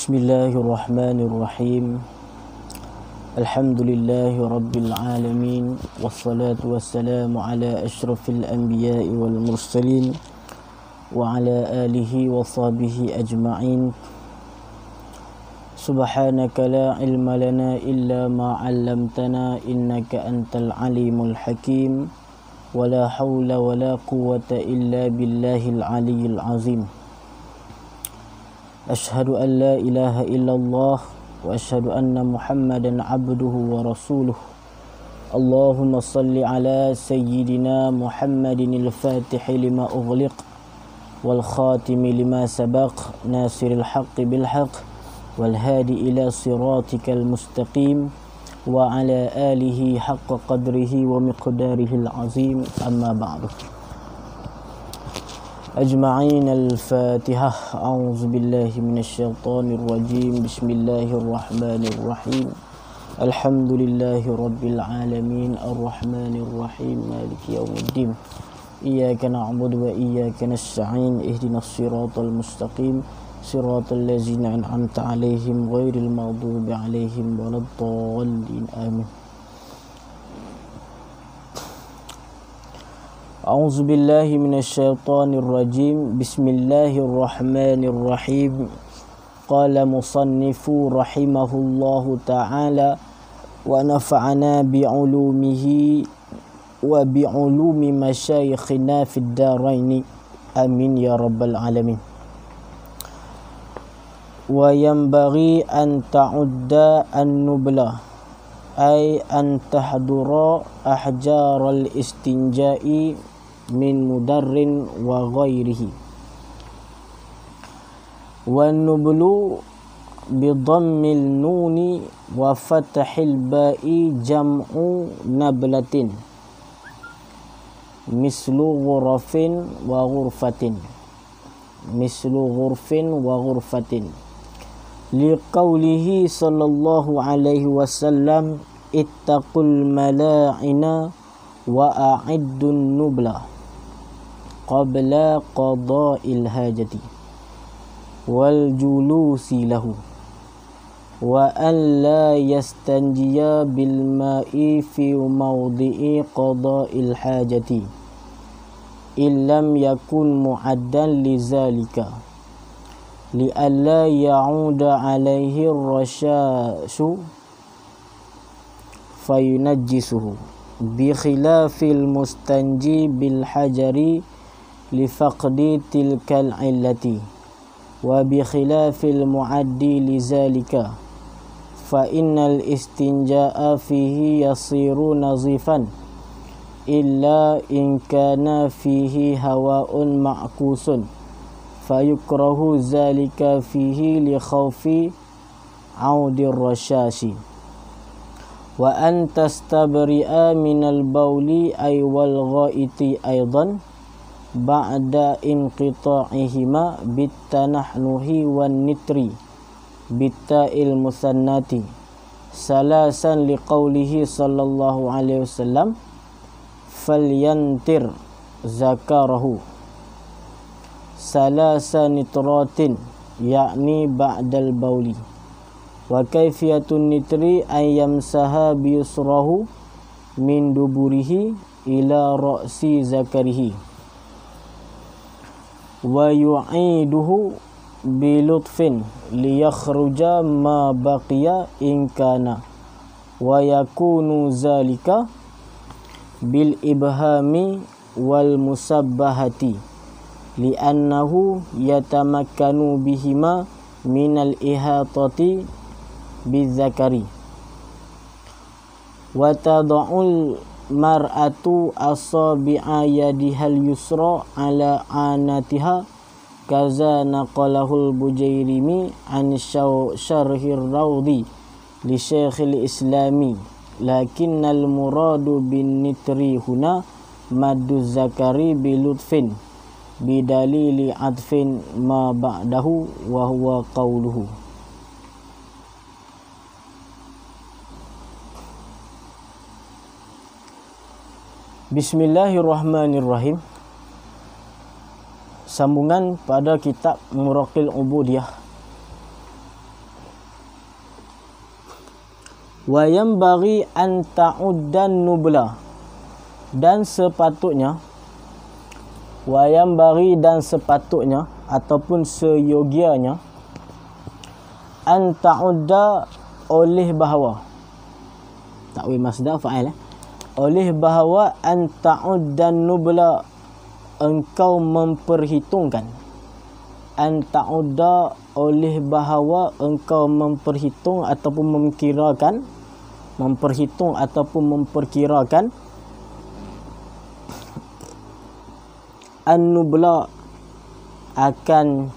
Bismillahirrahmanirrahim. Alhamdulillahi rabbil alamin. Wassalatu wassalamu ala asyrafil anbiya'i wal mursalin wa ala alihi wa sahbihi ajma'in. Subhanaka la ilma lana illa ma 'allamtana innaka antal alimul hakim. Wa la hawla wa la quwwata illa billahil aliyyil azim. Ashhadu an la ilaha illallah wa ashhadu anna Muhammadan abduhu wa rasuluh. Allahumma salli ala sayyidina Muhammadin al-fatihi lima ughliq wal khatimi lima sabaq nasiril haqqi bil haqq wal hadi ila siratikal mustaqim wa ala alihi haqqa qadrihi wa miqdarihi al-azim. Amma ba'du. أجمعين الفاتحة. أعوذ بالله من الشيطان الرجيم. بسم الله الرحمن الرحيم. الحمد لله رب العالمين الرحمن الرحيم مالك يوم الدين. إياك نعبد وإياك نستعين. اهدنا الصراط المستقيم صراط الذين أنعمت عليهم غير المغضوب عليهم ولا الضالين آمين. A'udzu billahi minasyaitonir rajim. Bismillahirrahmanirrahim. Qala musannifu rahimahullahu ta'ala wa nafa'ana bi'ulumihi wa bi'ulumi masyayikhina fid daraini. Amin ya rabbal alamin. Wa yanbaghi an ta'udda an-nubla ay an tahdura ahjaral istinja'i min mudarrin wa ghairihi. Wa nublu bi dhammil nuni wa fathil ba'i jam'u nablatin mislu ghurfin wa ghurfatin liqaulihi sallallahu alaihi wasallam ittaqul mala'ina wa a'iddun nubla qabla qada'il hajati wal julusi lahu wa an la yastanjiya bil ma'i fi mawdi'i qada'il hajati illam yakun mu'addan li zalika li alla ya'uda alaihi rasyashu fayunajjisuhu bi khilafil mustanji bil hajari li faqdi tilkal illati wa bi khilafil muaddi li zalika fa innal istinjaa fihi yasiru nazifan illa in kana fihi hawaun ma'kusun fayukrahu zalika fihi li khawfi audir rasyashi wa an tastabri'a minal bawli ay wal ghaiti aidan ba'da inqita'ihima bitanahnuhi wan nitri bitta'il musannati salasan liqaulihi sallallahu alaihi wasallam falyantir zakarahu salasa nitratin yakni ba'dal bawli wa kaifiyatun nitri ayyamsaha biyusrahu min duburihi ila ra'si zakarihi wa yu'iduhu bilutfin liyakhruja ma baqiya in kana wa yakunu zalika bil ibhami wal musabbahati li'annahu yatamakkanu bihima minal ihatati bizakari wa tad'ul mar'atu asabi'a yadihal yusra ala anatiha kaza naqalahul bujairimi an syarhir rawdi li syekhil islami lakinnal muradu bin nitri huna maddu zakari bilutfin bidalili adfin ma ba'dahu wa huwa qawluhu. Bismillahirrahmanirrahim. Sambungan pada kitab Muraqil Ubudiyah. Wa yanbaghi an ta'uddan nubla, dan sepatutnya, dan sepatutnya ataupun seyogianya, an ta'udda, oleh bahawa, takwil masdar fa'il, oleh bahawa an ta'uddan nubla, engkau memperhitungkan, an ta'udda, oleh bahawa engkau memperhitung ataupun memperkirakan an-nubla, akan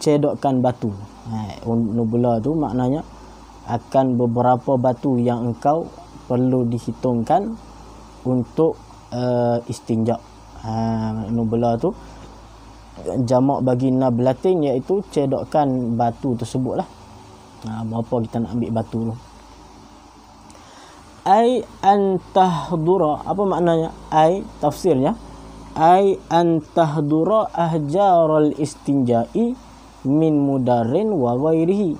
cedokkan batu. Nubla tu maknanya akan beberapa batu yang engkau perlu dihitungkan untuk istinja. Nubla tu jamak bagi nablatin, iaitu cedokkan batu tersebut lah. Berapa kita nak ambil batu tu. Ai an tahdura, apa maknanya? Ai, tafsirnya, ai an tahdura ahjaral istinja'i min mudarrin wa ghairihi.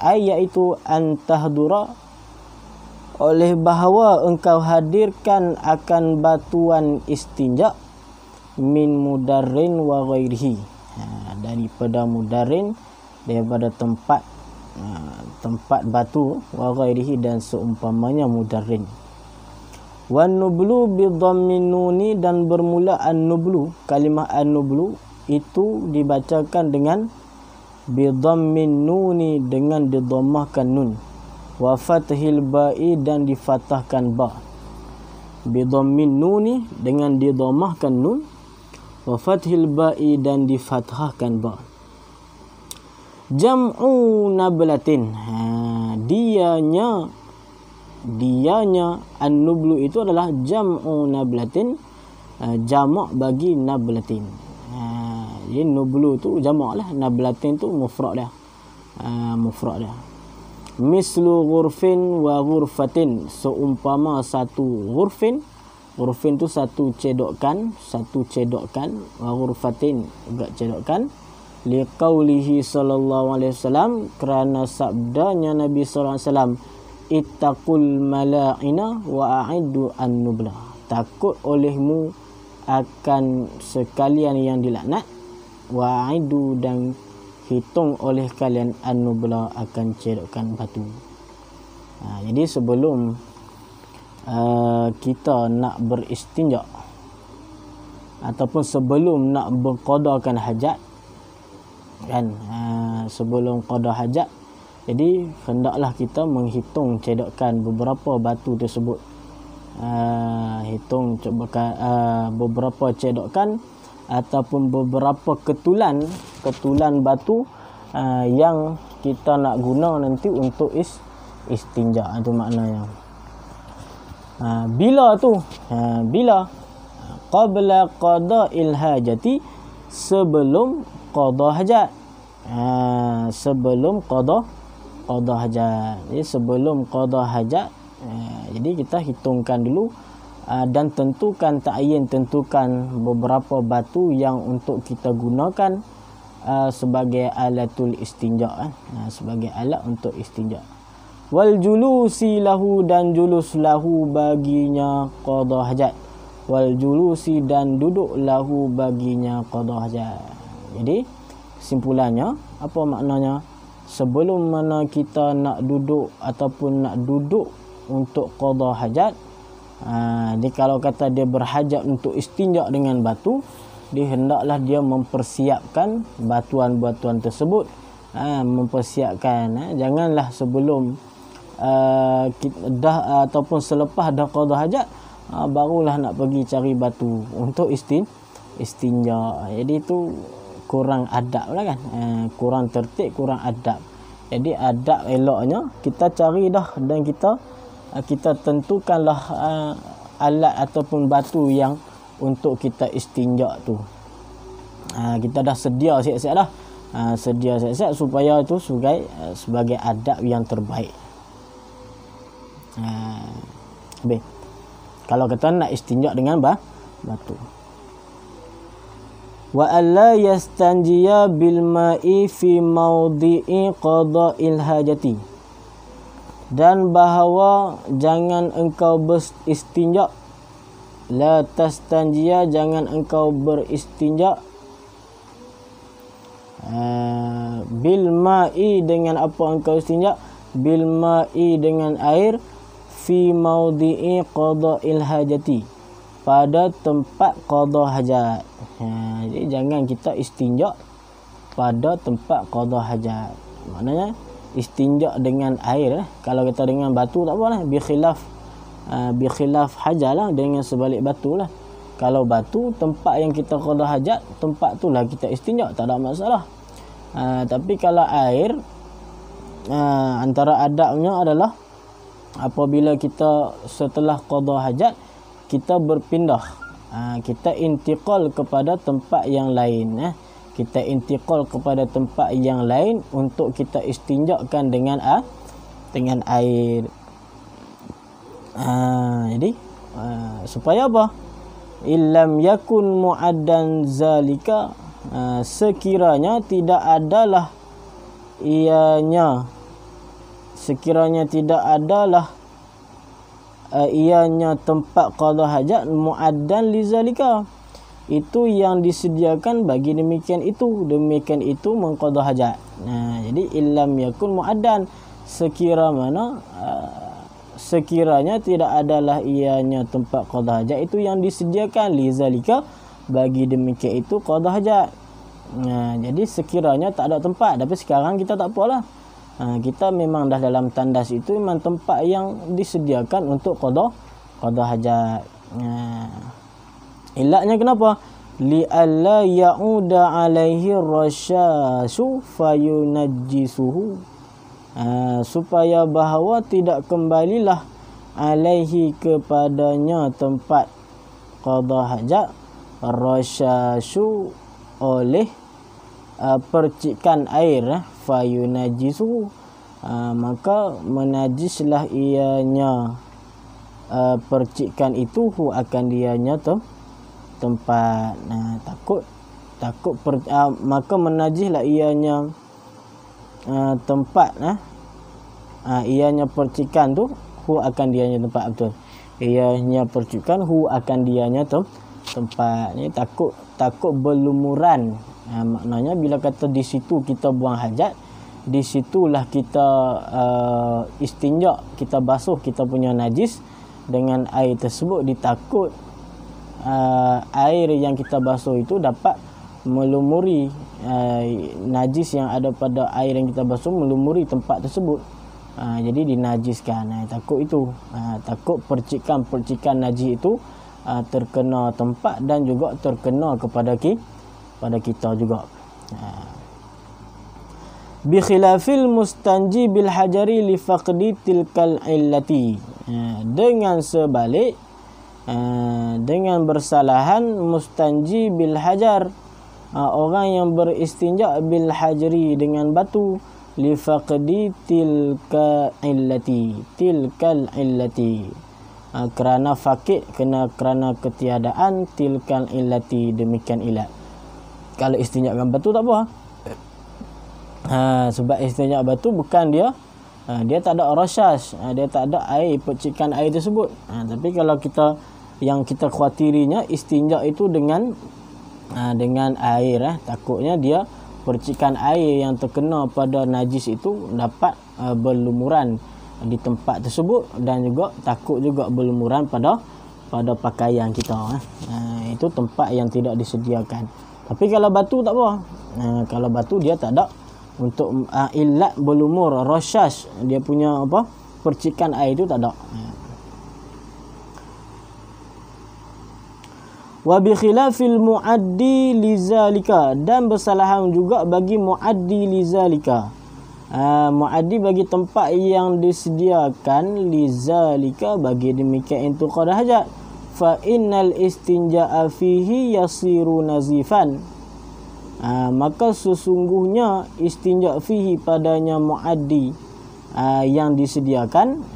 Ai iaitu an tahdura, oleh bahawa engkau hadirkan akan batuan istinja, min mudarrin wa ghairihi, daripada mudarrin, daripada tempat batu, wa ghairihi, dan seumpamanya mudarrin. Wan nublu bi dhammin nuni, dan bermula an-nublu, kalimah an-nublu itu dibacakan dengan bi dhammin nuni, dengan didhammahkan nun, wa fathil ba'i, dan difathahkan ba. Bi dhammin nuni, dengan didhammahkan nun, wa fathil ba'i, dan difathahkan ba. Jam'u nablatin, dianya an-nublu itu adalah jam'u nablatin, jamak bagi nablatin. Jadi nublu tu jamak lah, nablatin tu mufrad dah. Mislu ghurfin wa ghurfatin, seumpama satu ghurfin tu satu cedokan, wa ghurfatin juga cedokan. Liqaulihi sallallahu alaihi wasallam, kerana sabdanya Nabi sallallahu alaihi wasallam, ittaqul mala'ina wa a'iddu an-nubla, takut olehmu akan sekalian yang dilaknat, wa a'iddu, dan hitung oleh kalian an-nubla, akan cedokan batu. Jadi sebelum kita nak beristinja ataupun sebelum nak berqadakan hajat kan, sebelum qada hajat, jadi hendaklah kita menghitung cedokan beberapa batu tersebut. Hitung beberapa cedokan ataupun beberapa ketulan batu yang kita nak guna nanti untuk istinja. Itu maknanya. Bila qabla qada'il hajati, sebelum qada hajat. Sebelum qada hajat. Jadi sebelum qada hajat, jadi kita hitungkan dulu dan tentukan beberapa batu yang untuk kita gunakan sebagai alatul istinja, sebagai alat untuk istinja. Wal julusi lahu, dan julus lahu baginya qada hajat. Wal julusi, dan duduk lahu baginya qada hajat. Jadi kesimpulannya, apa maknanya? Sebelum mana kita nak duduk ataupun nak duduk untuk qada hajat, jadi kalau kata dia berhajat untuk istinja dengan batu, dia hendaklah dia mempersiapkan batuan-batuan tersebut. Mempersiapkan, janganlah sebelum dah ataupun selepas dah qada hajat, barulah nak pergi cari batu untuk istinja. Jadi itu kurang adab lah kan, kurang tertib, kurang adab. Jadi adab eloknya kita cari dah, dan kita tentukanlah alat ataupun batu yang untuk kita istinja tu. Kita dah sedia siap-siap dah, sedia siap-siap supaya itu sebagai adab yang terbaik. Kalau kita nak istinja dengan batu. Wa alla yastanjiya bil ma'i fi mawdi'i qada'il hajati. dan bahawa jangan engkau beristinja, la tastanjia, jangan engkau beristinja, bil ma'i, dengan apa engkau istinja, bil ma'i, dengan air, fi maudhi'i qada'il hajati, pada tempat qada hajat. Jadi jangan kita istinja pada tempat qada hajat. Maknanya istinja dengan air. Kalau kita dengan batu tak apalah, bi khilaf hajar lah, dengan sebalik batu lah. Kalau batu, tempat yang kita qada hajat, tempat tu lah kita istinja, tak ada masalah. Tapi kalau air, antara adabnya adalah apabila kita setelah qada hajat, kita berpindah, kita intiqal kepada tempat yang lain. Kita intiqal kepada tempat yang lain untuk kita istinjakan dengan air. Jadi supaya apa? Illam yakun mu'addan zalika, sekiranya tidak adalah ianya, ianya tempat qada hajat mu'addan li zalika, itu yang disediakan bagi demikian itu mengqada hajat. Jadi illam yakun mu'addan, sekiranya tidak adalah ianya tempat qada hajat, itu yang disediakan li zalika, bagi demikian itu qada hajat. Jadi sekiranya tak ada tempat, tapi sekarang kita tak apalah, kita memang dah dalam tandas itu memang tempat yang disediakan untuk qada hajat. Ilahnya kenapa? Li alla ya'uda alaihi rasyashu fayunajjisuhu, supaya bahawa tidak kembalilah alaihi kepadanya tempat qada hajat, rasyashu oleh percikan air, fayunajjisuhu, maka menajislah ianya percikan itu, hu akan dianya tempat. Takut maka menajislah ianya tempat, ianya percikan tu, hu akan dianya tempat. Betul, ianya percikan, hu akan dianya tempat. Ni takut berlumuran. Maknanya bila kata di situ kita buang hajat, di situlah kita istinja, kita basuh kita punya najis dengan air tersebut. Ditakut air yang kita basuh itu dapat melumuri najis yang ada pada air yang kita basuh, melumuri tempat tersebut. Jadi dinajiskan. Takut itu, takut percikan najis itu terkena tempat dan juga terkena kepada kita juga. Bi khilafil mustanji bil hajari li faqdi tilkal illati, dengan sebalik, dengan bersalahan mustanji bil hajar, orang yang beristinja bil hajri dengan batu, li faqdi tilkal illati, kerana fakir, kerana ketiadaan tilkal illati, demikian ilat. Kalau istinja dengan batu tak apa, sebab istinja batu bukan dia tak ada rasyas, dia tak ada air, percikan air tersebut. Tapi kalau yang kita khawatirinya istinja itu dengan air, takutnya dia percikan air yang terkena pada najis itu dapat berlumuran di tempat tersebut, dan juga takut juga berlumuran pada pakaian kita. Itu tempat yang tidak disediakan. Tapi kalau batu tak apa. Kalau batu dia tak ada untuk ilat berlumur, rasyas, dia punya percikan air itu tak ada. Wa bi khilafil muaddi lizalika, dan bersalahan juga bagi muaddi lizalika, muaddi bagi tempat yang disediakan, lizalika bagi demikian itu qada hajat. Fa innal istinja'a fihi yasiru nazifan, maka sesungguhnya istinja fihi padanya muaddi yang disediakan,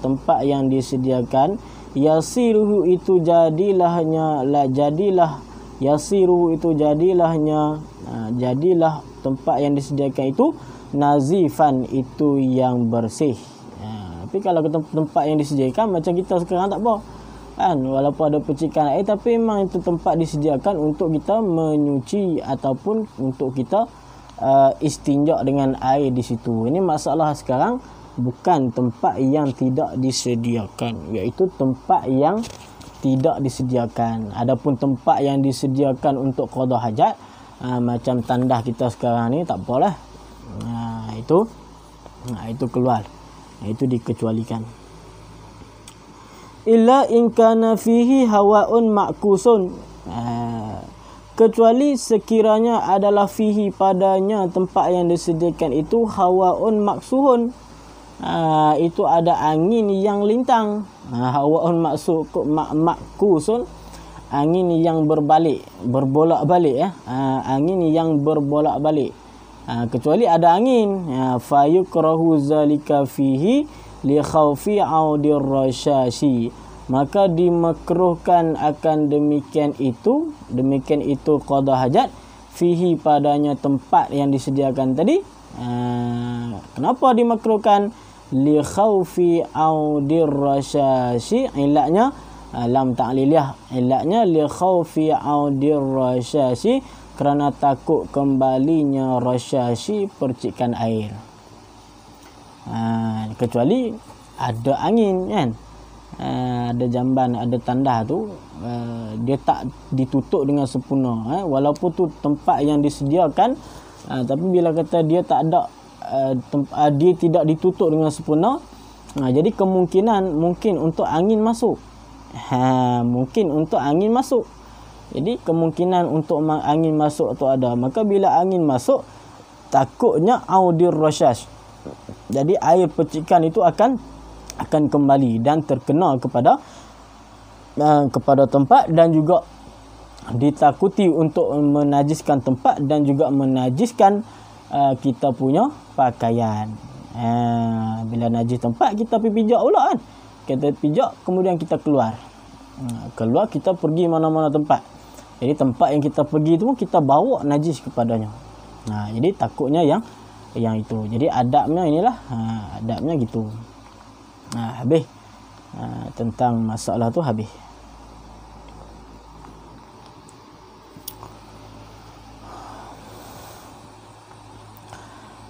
tempat yang disediakan, yasiruhu itu jadilahnya, yasiruhu itu jadilahnya, jadilah tempat yang disediakan itu nazifan, itu yang bersih. Tapi kalau ke tempat yang disediakan macam kita sekarang tak apa kan, walaupun ada percikan air tapi memang itu tempat disediakan untuk kita menyuci ataupun untuk kita istinja dengan air di situ. Ini masalah sekarang bukan tempat yang tidak disediakan, iaitu tempat yang tidak disediakan. Adapun tempat yang disediakan untuk qada hajat, macam tandah kita sekarang ni tak apalah. Itu keluar. Itu dikecualikan. Illa in kana fihi hawaun ma'kusun, kecuali sekiranya adalah fihi padanya tempat yang disediakan itu hawaun maksuhun, itu ada angin yang lintang. Hawaun makkusun, angin yang berbalik, berbolak-balik angin yang berbolak-balik. Kecuali ada angin, fayukrahu zalika fihi li khawfi audir rasyashi, maka dimakruhkan akan demikian itu qada hajat fihi padanya tempat yang disediakan tadi. Kenapa dimakruhkan? Li khawfi audir rasyashi, ilatnya lam ta'liliyah, ilatnya li khawfi audir rasyashi, kerana takut kembalinya rasyashi, percikan air. Kecuali ada angin kan, ada jamban, ada tandah tu, dia tak ditutup dengan sempurna, walaupun tu tempat yang disediakan, tapi bila kata dia tak ada, dia tidak ditutup dengan sempurna, jadi kemungkinan mungkin untuk angin masuk, jadi kemungkinan untuk angin masuk tu ada. Maka bila angin masuk, takutnya audir rasyash, jadi air percikan itu akan kembali dan terkena kepada tempat, dan juga ditakuti untuk menajiskan tempat dan juga menajiskan kita punya pakaian. Bila najis tempat, kita pergi pijak pula kan, kita pijak kemudian kita keluar, kita pergi mana-mana tempat. Jadi tempat yang kita pergi itu kita bawa najis kepadanya. Jadi takutnya yang itu. Jadi adabnya inilah, adabnya gitu. Habis tentang masalah tu habis.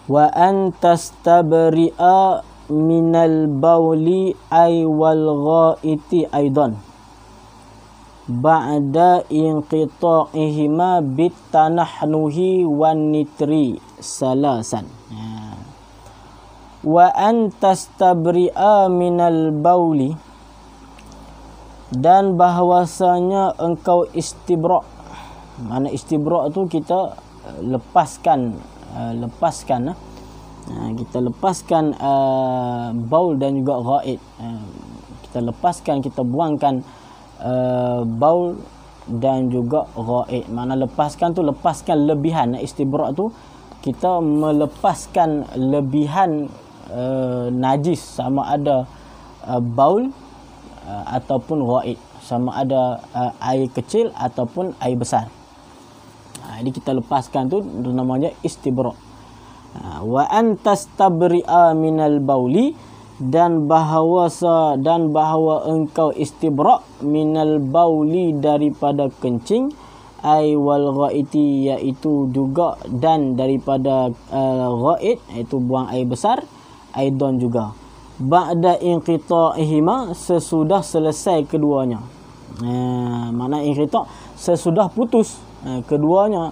Wa antastabri'a minal bauli ay wal ghaiti aidan ba'da inqita'ihima bitanahnuhi wan nitri salasan. Wa antastabri'a minal bauli, dan bahwasanya engkau istibra'. Mana istibra' tu kita lepaskan, kita lepaskan baul dan juga ghaid. Kita lepaskan, kita buangkan baul dan juga ghaid. Mana lepaskan tu, lepaskan lebihan. Istibra' tu kita melepaskan lebihan najis, sama ada baul ataupun ghaid, sama ada air kecil ataupun air besar. Jadi kita lepaskan tu namanya istibra'. Wa antastabri'a minal bauli, dan bahawa engkau istibra' minal bauli daripada kencing, ai wal ghaiti, iaitu juga dan daripada ghaid, iaitu buang air besar, aidan juga ba'da inqita'ihima, sesudah selesai keduanya. Makna inqita' sesudah putus keduanya,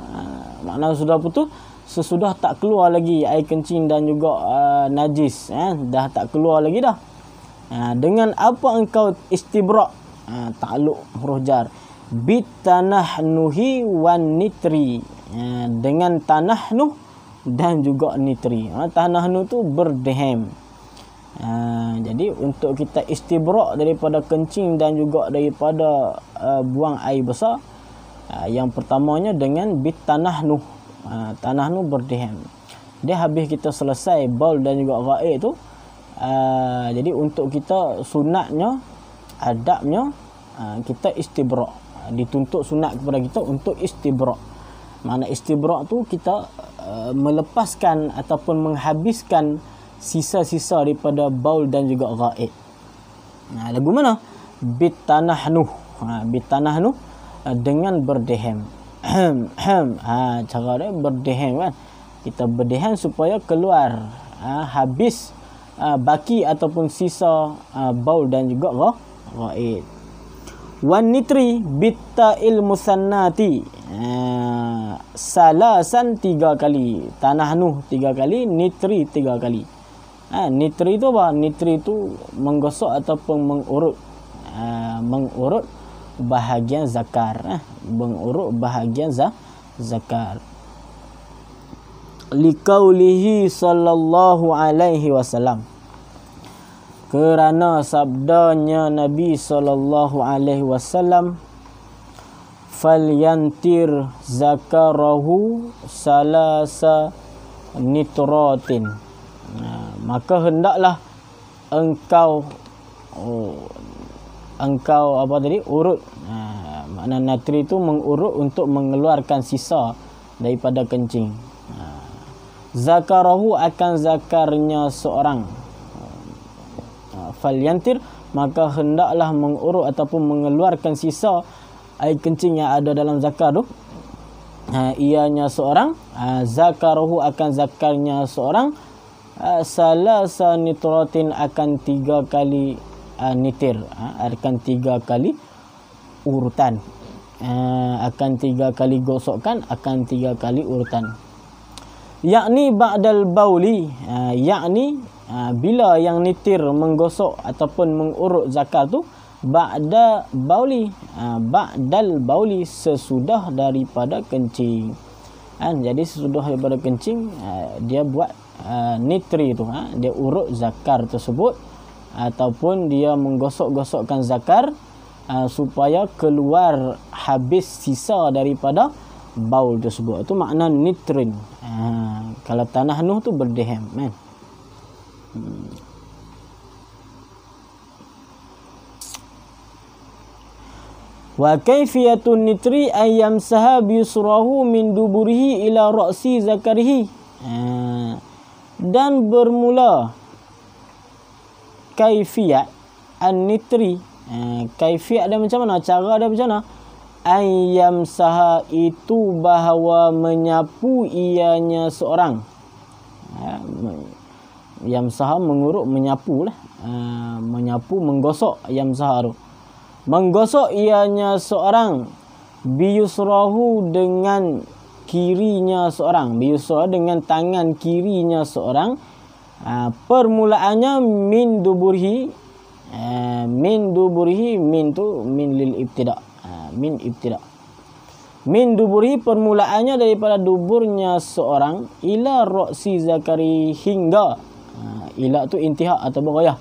makna sudah putus, sesudah tak keluar lagi air kencing dan juga najis, dah tak keluar lagi dah. Dengan apa engkau istibra', ta'alluq huruf jar, bitanahnuhi wan nitri, dengan tanahnuh dan juga nitri. Tanahnuh tu berdeham. Jadi untuk kita istibra' daripada kencing dan juga daripada buang air besar, yang pertamanya dengan bitanahnuh, tanahnuh berdeham. Dia habis kita selesai baul dan juga ghaid tu, jadi untuk kita sunatnya, adabnya, kita istibra'. Dituntut sunat kepada kita untuk istibra'. Makna istibra' tu kita melepaskan ataupun menghabiskan sisa-sisa daripada baul dan juga ghaid. Lagu mana? Bitanahnu. Bitanahnu dengan berdehem. Cara dia berdehem kan. Kita berdehem supaya keluar habis baki ataupun sisa baul dan juga ghaid. Wan nitri bitta'il musannati salasan 3 kali. Tanahnu 3 kali, nitri 3 kali. Nitri itu apa? Nitri itu menggosok ataupun mengurut bahagian zakar. Mengurut bahagian zakar. Liqaulihi sallallahu alaihi wasallam. Kerana sabdanya Nabi sallallahu alaihi wasallam, falyantir zakarahu salasa nitratin. Maka hendaklah engkau apa tadi? Urut. Makna natri itu mengurut untuk mengeluarkan sisa daripada kencing. Zakarahu akan zakarnya seorang. Falyantir, maka hendaklah mengurut ataupun mengeluarkan sisa air kencing yang ada dalam zakar tu. Ianya seorang. Zakarahu akan zakarnya seorang. Salasa nitratin akan 3 kali nitir. Akan 3 kali urutan. Akan 3 kali gosokkan, akan 3 kali urutan. Yakni ba'dal bauli. Yakni bila yang nitir menggosok ataupun mengurut zakar tu ba'da bauli. Ba'dal bauli, sesudah daripada kencing. Jadi sesudah daripada kencing dia buat nitri tu, dia urut zakar tersebut ataupun dia menggosok-gosokkan zakar supaya keluar habis sisa daripada baul tersebut. Itu makna nitrin. Kalau tanah nuh tu berdehem kan. Wa kaifiyatun nitri ayyam sahab yusrahu min duburihi ila ra'si zakarihi. Dan bermula kaifiyat an-nitri. Kaifiyat dia macam mana? Cara dia macam mana? Ayyam saha itu bahawa menyapu ianya seorang. Yam saha mengurut, menyapu lah. Menyapu, menggosok yam saha tu. Menggosok ianya seorang biyusrahu dengan kirinya seorang. Biyusrahu dengan tangan kirinya seorang. Permulaannya min duburhi. Min duburhi, min tu min lil ibtida'. Min ibtida'. Min duburi, permulaannya daripada duburnya seorang ila ra'si zakari, hingga ila tu intihak atau ghayah.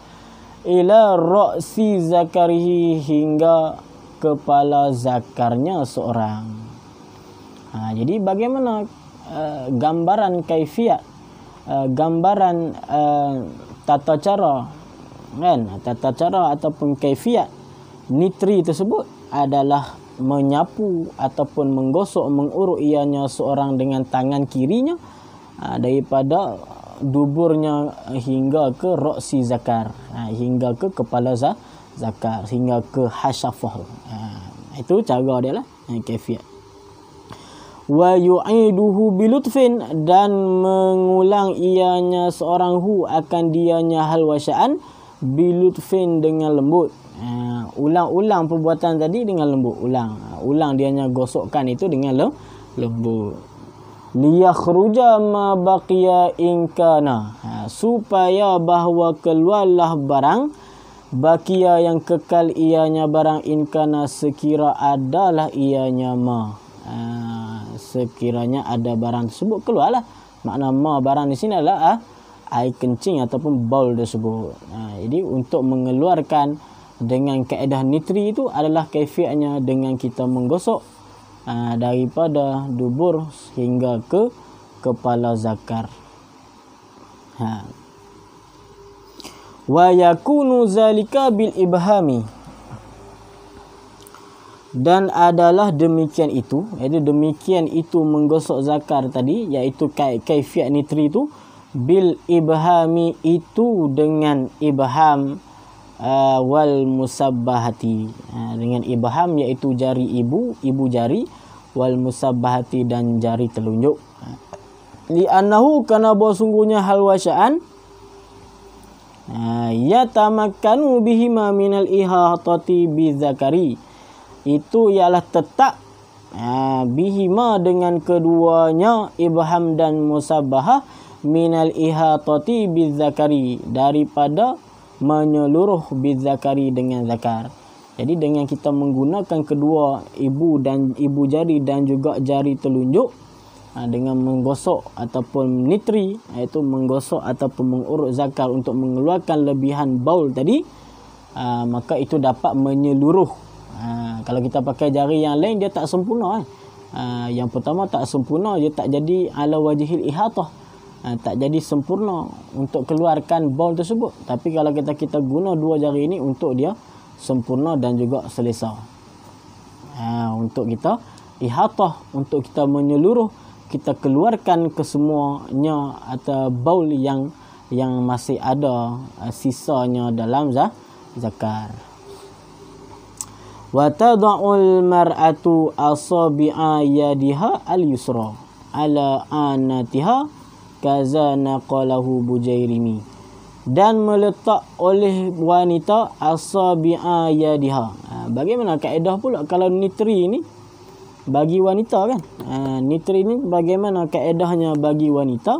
Ila ra'si zakarihi, hingga kepala zakarnya seorang. Jadi bagaimana gambaran kaifiat, gambaran tata cara kan, tata cara ataupun kaifiat nitri tersebut adalah menyapu ataupun menggosok, mengurut ianya seorang dengan tangan kirinya daripada duburnya hingga ke ra'si zakar, hingga ke kepala zakar, hingga ke hasyafah. Itu cara dia lah, kaifiat. Wa yu'iduhu bilutfin, dan mengulang ianya seorang akan dianya hal wasya'an bilutfin, dengan lembut. Ulang-ulang perbuatan tadi dengan lembut. Ulang dianya gosokkan itu dengan lembut. Liyakhruja ma baqiya inkana, supaya bahawa keluarlah barang baqiya yang kekal ianya barang inkana sekira adalah ianya ma. Sekiranya ada barang tersebut keluarlah. Makna ma barang di sini adalah air kencing ataupun baul tersebut. Jadi untuk mengeluarkan dengan kaedah nitri itu adalah kaifiatnya dengan kita menggosok daripada dubur hingga ke kepala zakar. Wa yakunu zalika bil ibhami, dan adalah demikian itu, iaitu demikian itu menggosok zakar tadi, iaitu kaifiat nitri itu bil ibhami itu dengan ibham, wal musabbahati, dengan ibham iaitu jari ibu jari, wal musabbahati dan jari telunjuk. Li annahu kana bahawa sungguhnya hal wasya'an yatamakkanu bihima minal ihatati bizakari, itu ialah tetap bihima dengan keduanya ibham dan musabbahah minal ihatati bizakari, daripada menyeluruh bizakari dengan zakar. Jadi dengan kita menggunakan kedua ibu jari dan juga jari telunjuk dengan menggosok ataupun nitri, iaitu menggosok ataupun mengurut zakar untuk mengeluarkan lebihan baul tadi, maka itu dapat menyeluruh. Kalau kita pakai jari yang lain dia tak sempurna. Yang pertama tak sempurna, dia tak jadi ala wajhil ihatah, tak jadi sempurna untuk keluarkan baul tersebut. Tapi kalau kita guna dua jari ini, untuk dia sempurna dan juga selesa. Untuk kita ihatah, untuk kita menyeluruh, kita keluarkan kesemuanya atau baul yang masih ada sisanya dalam zakar. Wa tad'ul mar'atu asabi'a yadiha al-yusra ala anatiha kaza naqalahu Bujairimi, dan meletak oleh wanita asabi'a yadiha. Bagaimana kaedah pula kalau nitri ini bagi wanita kan? Nitri ini bagaimana kaedahnya bagi wanita?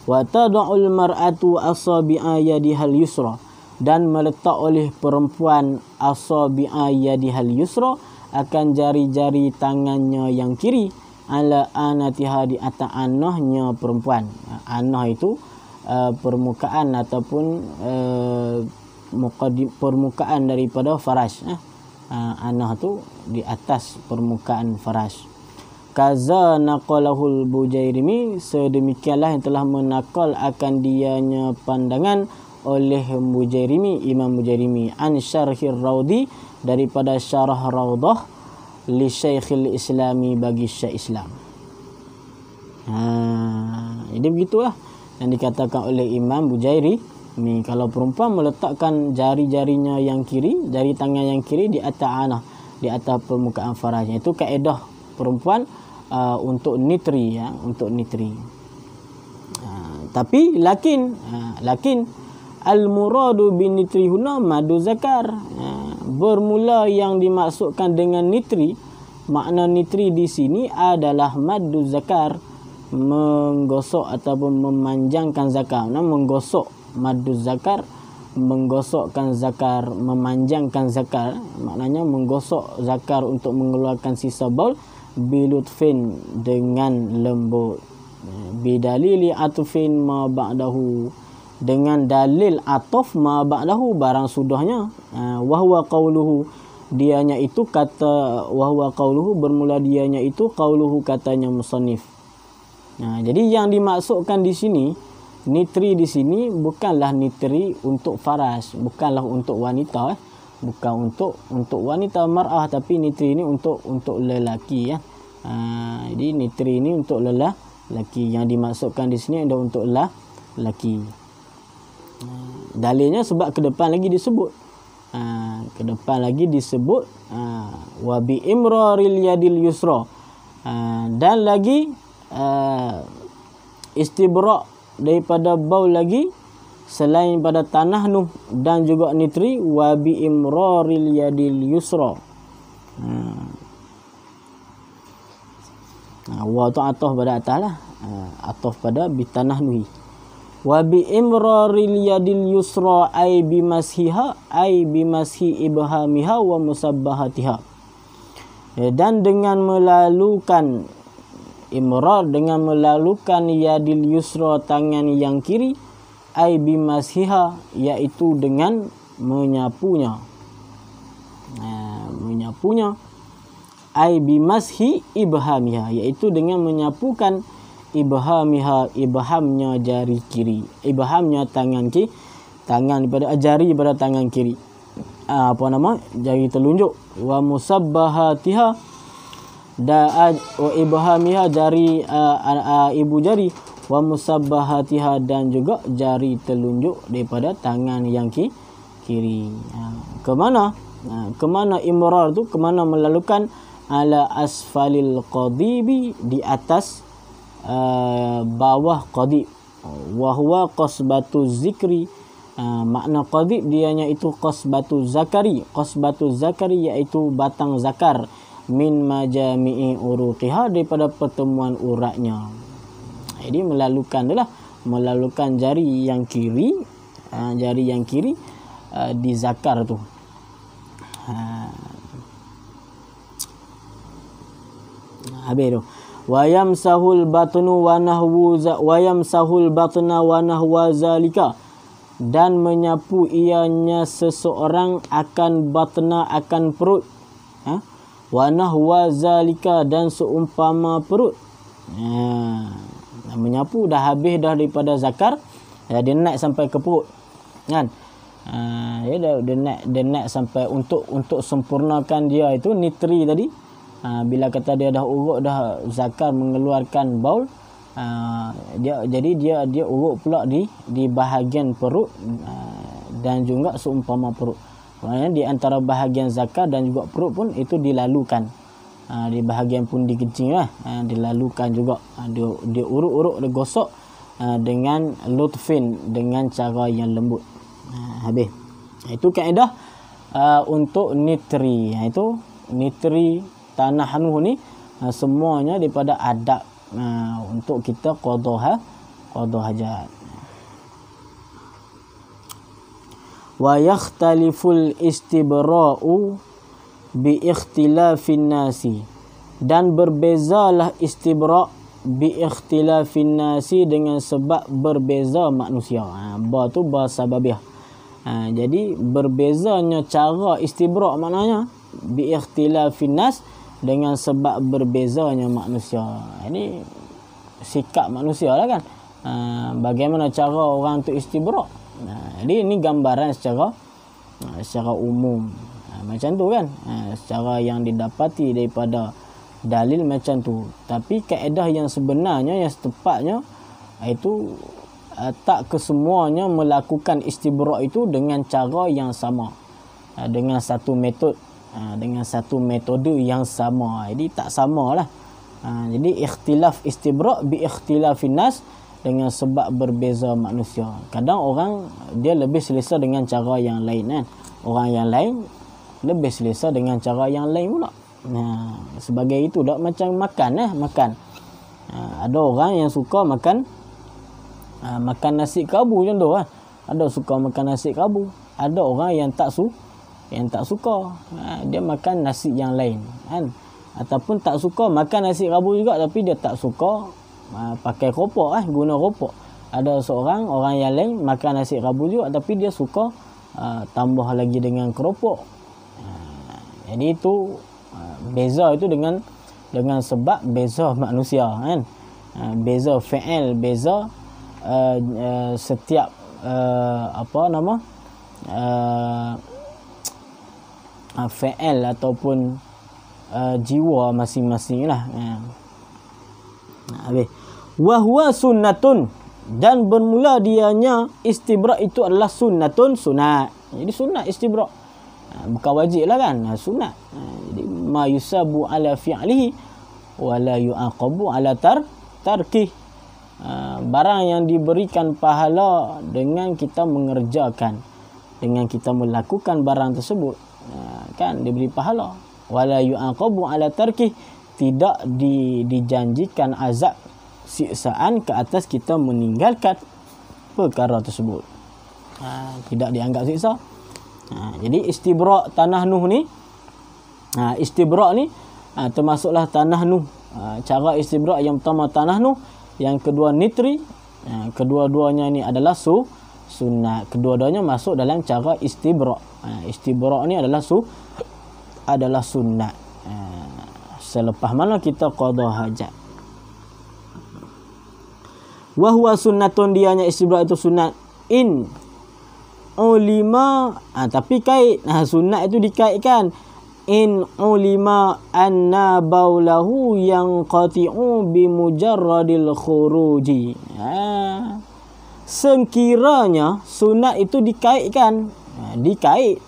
Wa tad'ul mar'atu asabi'a yadiha al-yusra, dan meletak oleh perempuan asabi'a yadiha al-yusra, akan jari-jari tangannya yang kiri, ala anatiha, di atas anahnya perempuan. Anah itu permukaan ataupun permukaan daripada faraj. Anah tu di atas permukaan faraj. Kaza naqalahul Bujairimi, sedemikianlah yang telah menakal akan dianya pandangan oleh Bujairimi, Imam Bujairimi, an syarhir raudi, daripada syarah raudah, li Syekhil Islami, bagi Syekh Islam. Jadi begitulah yang dikatakan oleh Imam Bujairimi, kalau perempuan meletakkan jari-jarinya yang kiri, jari tangan yang kiri di atas anah, di atas permukaan farajnya, itu kaedah perempuan untuk nitri, untuk nitri. Tapi lakin al-muradu bin nitri huna madu zakar. Bermula yang dimaksudkan dengan nitri, makna nitri di sini adalah madu zakar, menggosok ataupun memanjangkan zakar. Menggosok madu zakar, menggosokkan zakar, memanjangkan zakar, maknanya menggosok zakar untuk mengeluarkan sisa baul, bilutfin, dengan lembut, bidalili atufin ma ba'dahu, dengan dalil ataf ma ba'dahu, barang sudahnya. Wahwa qauluhu, dianya itu kata, wahwa qauluhu, bermula dianya itu, qauluhu, katanya musannif. Jadi yang dimaksudkan di sini, nitri di sini bukanlah nitri untuk faras, bukanlah untuk wanita, bukan untuk wanita mar'ah, tapi nitri ini untuk lelaki, Jadi nitri ini untuk lelaki, yang dimaksudkan di sini adalah untuk lelaki. Dalilnya sebab ke depan lagi disebut, wa bi imraril yadil yusra, dan lagi istibra' daripada baul lagi selain pada tanah nuh dan juga nitri, wa bi imraril yadil yusra. Wa tu ataf pada atas lah, ataf pada bi tanah nuhi. Wa bi imraril yadil yusra ay bimashiha, ay bimashi ibhamiha wa musabbahatiha. Dan dengan melalukan imrar, dengan melalukan yadil yusra, tangan yang kiri, ay bimashiha, iaitu dengan menyapunya, ay bimashi ibhamiha, iaitu dengan menyapukan ibhamiha, ibhamnya jari kiri, ibhamnya tangan kiri, jari pada tangan kiri, jari telunjuk. Wa musabbahatiha, wa ibhamiha, jari ibu jari, wa musabbahatiha, dan juga jari telunjuk daripada tangan yang kiri. Ke mana? Ke mana imrar tu? Ke mana melalukan? Ala asfalil qadibi, di atas bawah qadib. Wa huwa qasbatu zikri. Makna qadib dianya itu qasbatu zakari. Qasbatu zakari iaitu batang zakar. Min majami'i uruqiha, daripada pertemuan uratnya. Jadi melalukan adalah melalukan jari yang kiri, di zakar tu. Habis tu. Wa yamsahul batnu wa nahwa zalika, dan menyapu ianya seseorang akan batna, akan perut. Wa nahwa zalika, dan seumpama perut. Menyapu dah habis dah daripada zakar, dia naik sampai ke perut, kan? Dia naik sampai untuk sempurnakan dia itu nitri tadi. Bila kata dia dah urut dah zakar mengeluarkan baul, dia urut pula di bahagian perut, dan juga seumpama perut. Maksudnya di antara bahagian zakar dan juga perut pun itu dilalukan. Di bahagian pundi kencing lah, dilalukan juga. Dia urut-urut, dia gosok dengan lutfin, dengan cara yang lembut. Habis. Itu kaedah untuk nitri. Itu nitri tanah nuh ni semuanya daripada adab untuk kita qada hajat. Wa yakhtaliful istibra'u bi ikhtilafin nasi, dan berbezalah istibra' bi ikhtilafin nasi, dengan sebab berbeza manusia. Ba tu ba sababiah. Jadi berbezanya cara istibra' maknanya bi ikhtilafin nas, dengan sebab berbezanya manusia. Ini sikap manusia lah, kan? Bagaimana cara orang tu istibra'. Jadi ini gambaran secara umum. Macam tu, kan? Secara yang didapati daripada dalil macam tu. Tapi kaedah yang sebenarnya, yang setepatnya, itu tak kesemuanya melakukan istibra' itu dengan cara yang sama, dengan satu metode yang sama. Jadi tak samalah. Jadi ikhtilaf istibra' bi ikhtilafin nas, dengan sebab berbeza manusia. Kadang orang dia lebih selesa dengan cara yang lain, kan? Orang yang lain lebih selesa dengan cara yang lain pula. Sebagai itu dak macam makan. Ada orang yang suka makan nasi kabu contoh. Ada suka makan nasi kabu. Ada orang yang tak suka. Dia makan nasi yang lain, kan? Ataupun tak suka makan nasi kabu juga, tapi dia tak suka pakai keropok, guna keropok. Ada seorang orang yang lain makan nasi kabu juga, tapi dia suka tambah lagi dengan keropok. Jadi itu beza itu dengan sebab beza manusia, kan? Beza fi'il, beza setiap fi'il ataupun jiwa masing-masing lah. Habis. Wa huwa sunnatun, dan bermula dianya istibra' itu adalah sunnatun, sunat. Jadi sunat istibra', bukan wajib lah, kan? Sunat. Jadi ma yusabu ala fi'lihi wa la yu'aqabu ala tarkih. Barang yang diberikan pahala dengan kita mengerjakan, dengan kita melakukan barang tersebut, kan diberi pahala. Wala yu'aqabu ala tarkih, tidak dijanjikan azab, siksaan ke atas kita meninggalkan perkara tersebut. Tidak dianggap siksa. Jadi istibra' tanah nuh ni, istibra' ni termasuklah tanah nuh. Cara istibra' yang pertama tanah nuh, yang kedua nitri. Kedua-duanya ni adalah sunat. Kedua-duanya masuk dalam cara istibra'. Istibra' ni adalah sunat. Selepas mana kita qada hajat. Wa huwa sunnatun, dianya istibra' itu sunat. In ulima, tapi kait. Sunat itu dikaitkan. in ulima anna baulahu yang qati'u bimujarradil khuruji. Sekiranya sunat itu dikaitkan, dikait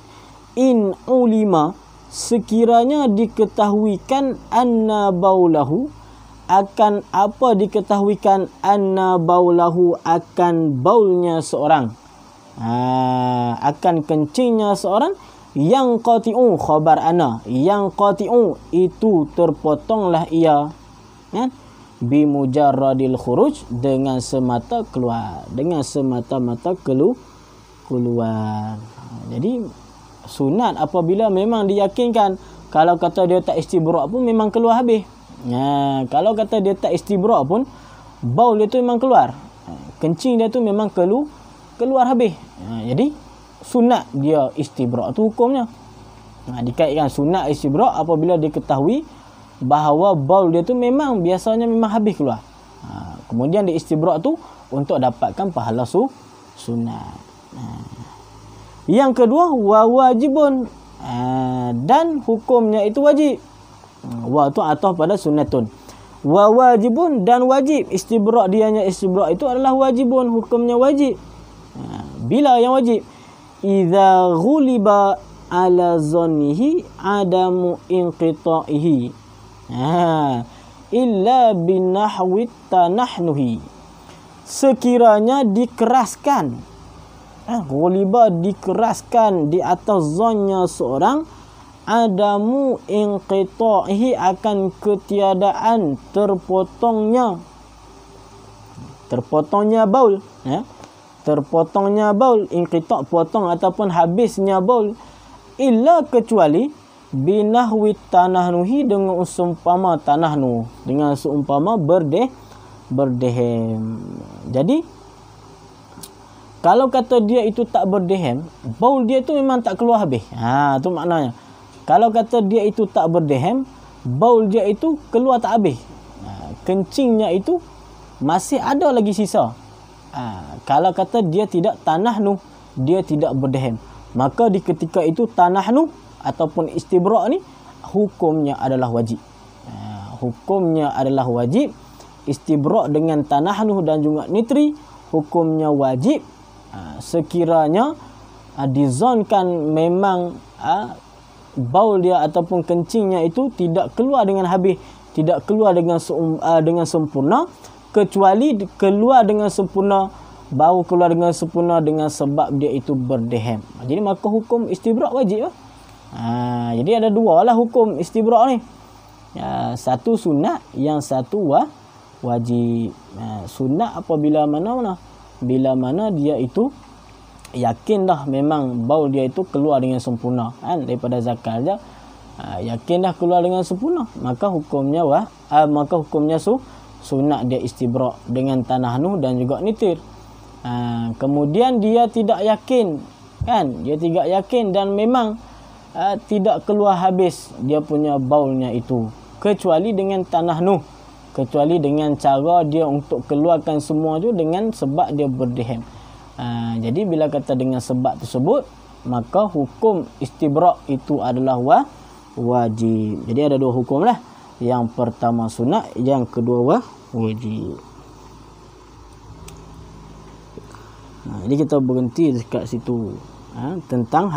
in ulima, sekiranya diketahuikan anna baulahu, akan apa diketahuikan anna baulahu, akan baulnya seorang, akan kencingnya seorang, yang qati'u khabar ana, yang qati'u itu terpotonglah ia, kan, bimujarradil khuruj, dengan semata keluar, dengan semata-mata keluar. Jadi sunat apabila memang diyakinkan, kalau kata dia tak istibra' pun memang keluar habis. Kalau kata dia tak istibra' pun baul dia tu memang keluar, kencing dia tu memang keluar habis. Jadi sunat dia istibra' tu hukumnya. Dikaitkan sunat istibra' apabila diketahui bahawa baul dia tu memang biasanya memang habis keluar. Kemudian dia istibra' tu untuk dapatkan pahala sunat. Yang kedua, wa wajibun, dan hukumnya itu wajib. Wa tu ataf pada sunnatun. Wa wajibun, dan wajib. Istibra' dianya istibra' itu adalah wajibun, hukumnya wajib. Bila yang wajib? Idza ghuliba ala zannihi adamu inqita'ihi illa binahwi tanahnuhi. Sekiranya dikeraskan, ghuliba dikeraskan di atas zannya seorang, adamu inqita'ihi, akan ketiadaan terpotongnya baul, terpotongnya baul, inqita' potong ataupun habisnya baul, illa kecuali binahwi tanahnuhi, dengan seumpama tanahnu, dengan seumpama berdehem. Jadi kalau kata dia itu tak berdehem, baul dia tu memang tak keluar habis. Tu maknanya. Kalau kata dia itu tak berdehem, baul dia itu keluar tak habis. Kencingnya itu masih ada lagi sisa. Kalau kata dia tidak tanahnu, dia tidak berdehem, maka di ketika itu tanahnu ataupun istibra' ni hukumnya adalah wajib. Hukumnya adalah wajib. Istibra' dengan tanahnu dan juga nitri hukumnya wajib. Sekiranya dizonkan memang baul dia ataupun kencingnya itu tidak keluar dengan habis, tidak keluar dengan sempurna, kecuali keluar dengan sempurna, baru keluar dengan sempurna dengan sebab dia itu berdehem. Jadi maka hukum istibra' wajib. Jadi ada dua lah hukum istibra' ni. Satu sunat, yang satu wajib. Sunat apabila mana? Bila mana dia itu yakin dah memang baul dia itu keluar dengan sempurna, daripada zakar je, yakin dah keluar dengan sempurna, maka hukumnya sunat dia istibra' dengan tanahnu dan juga nitir. Kemudian dia tidak yakin, dia tidak yakin dan memang tidak keluar habis dia punya baulnya itu, kecuali dengan tanahnu, kecuali dengan cara dia untuk keluarkan semua tu dengan sebab dia berdehem. Jadi bila kata dengan sebab tersebut, maka hukum istibra' itu adalah wajib. Jadi ada dua hukum lah. Yang pertama sunat, yang kedua wajib. Jadi kita berhenti dekat situ, tentang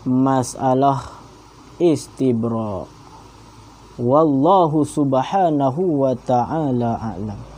masalah istibra'. Wallahu subhanahu wa ta'ala a'lam.